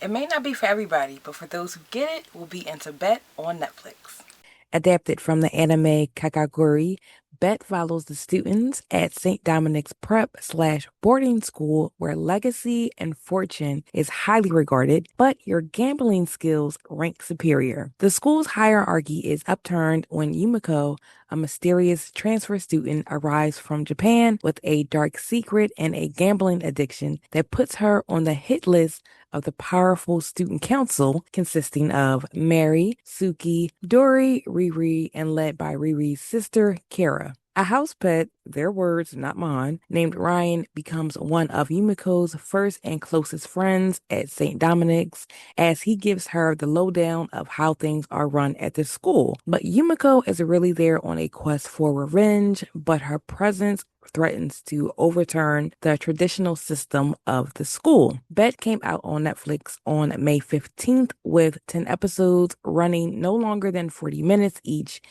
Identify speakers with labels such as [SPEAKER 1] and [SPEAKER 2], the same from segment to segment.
[SPEAKER 1] It may not be for everybody, but for those who get it, we'll be into Bet on Netflix.
[SPEAKER 2] Adapted from the anime Kakegurui, Bet follows the students at St. Dominic's prep/boarding school where legacy and fortune is highly regarded, but your gambling skills rank superior. The school's hierarchy is upturned when Yumeko, a mysterious transfer student, arrives from Japan with a dark secret and a gambling addiction that puts her on the hit list of the powerful student council consisting of Mary, Suki, Dory, Riri, and led by Riri's sister, Kara. A house pet, their words, not mine, named Ryan becomes one of Yumeko's first and closest friends at St. Dominic's as he gives her the lowdown of how things are run at the school. But Yumeko is really there on a quest for revenge, but her presence threatens to overturn the traditional system of the school. Bet came out on Netflix on May 15th with 10 episodes running no longer than 40 minutes each,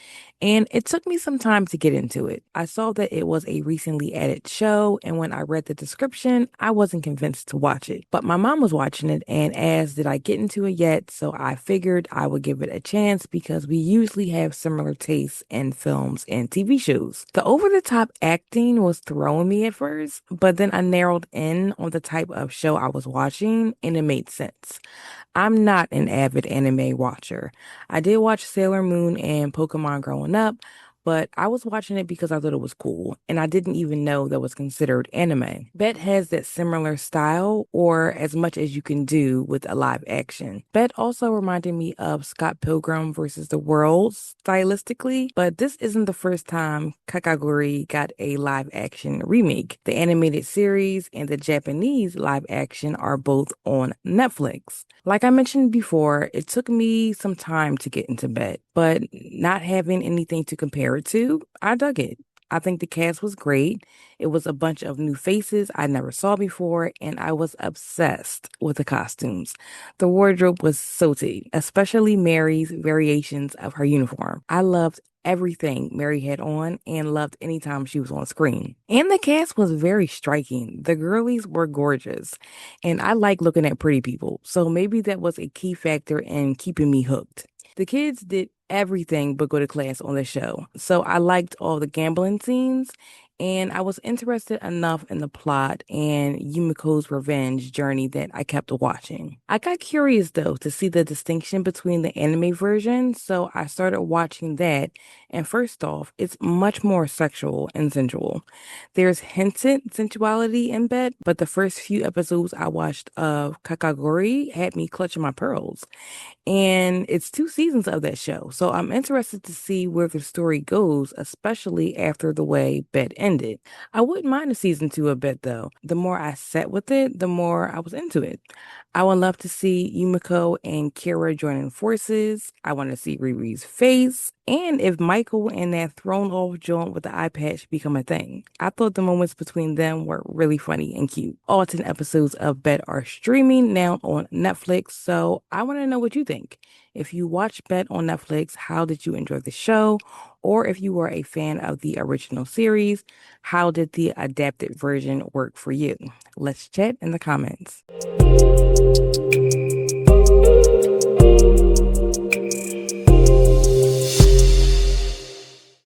[SPEAKER 2] and it took me some time to get into it. I saw that it was a recently added show, and when I read the description, I wasn't convinced to watch it. But my mom was watching it and asked, did I get into it yet? So I figured I would give it a chance because we usually have similar tastes in films and TV shows. The over-the-top acting was throwing me at first, but then I narrowed in on the type of show I was watching and it made sense. I'm not an avid anime watcher. I did watch Sailor Moon and Pokemon growing up, but I was watching it because I thought it was cool, and I didn't even know that was considered anime. Bet has that similar style, or as much as you can do with a live action. Bet also reminded me of Scott Pilgrim versus the World stylistically, but this isn't the first time Kakaguri got a live action remake. The animated series and the Japanese live action are both on Netflix. Like I mentioned before, it took me some time to get into Bet, but not having anything to compare it to, I dug it. I think the cast was great. It was a bunch of new faces I never saw before, and I was obsessed with the costumes. The wardrobe was so tea, especially Mary's variations of her uniform. I loved everything Mary had on and loved anytime she was on screen. And the cast was very striking. The girlies were gorgeous, and I like looking at pretty people, so maybe that was a key factor in keeping me hooked. The kids did everything but go to class on the show. So I liked all the gambling scenes and I was interested enough in the plot and Yumiko's revenge journey that I kept watching. I got curious though to see the distinction between the anime version, so I started watching that. And first off, it's much more sexual and sensual. There's hinted sensuality in bed, but the first few episodes I watched of Kakagori had me clutching my pearls. And it's two seasons of that show. So I'm interested to see where the story goes, especially after the way Bet ended. I wouldn't mind a season two of Bet though. The more I sat with it, the more I was into it. I would love to see Yumiko and Kira joining forces. I want to see Riri's face. And if Michael and that thrown off joint with the eye patch become a thing. I thought the moments between them were really funny and cute. All 10 episodes of Bet are streaming now on Netflix, so I want to know what you think. If you watched Bet on Netflix, how did you enjoy the show? Or if you were a fan of the original series, how did the adapted version work for you? Let's chat in the comments.